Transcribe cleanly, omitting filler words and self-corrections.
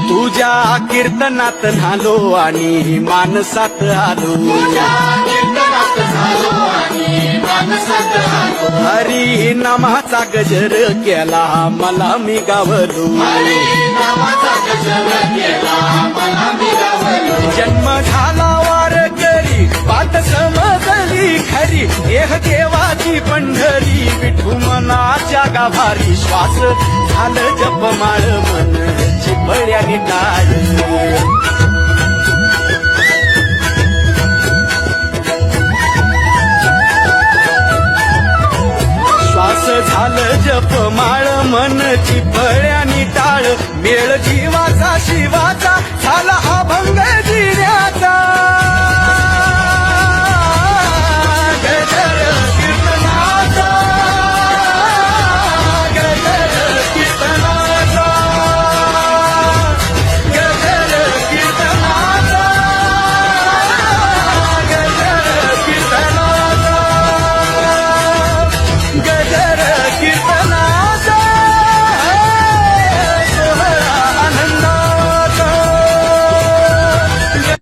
तुझ्या कीर्तनात झालो आणि मानसात आलो, हरी नामाचा गजर केला मला मी गावलो, जन्म झाला वारकरी बात समजली खरी, देह देवाची पंढरी विठू मनाच्या गाभारी, श्वास झालं जपमाळ मन चिपळ्याने टाळ, श्वास झालं जपमाळ मन चिपळ्याने टाळ, मेळ जीवाचा शिवाचा झाला अभंग जिऱ्याचा,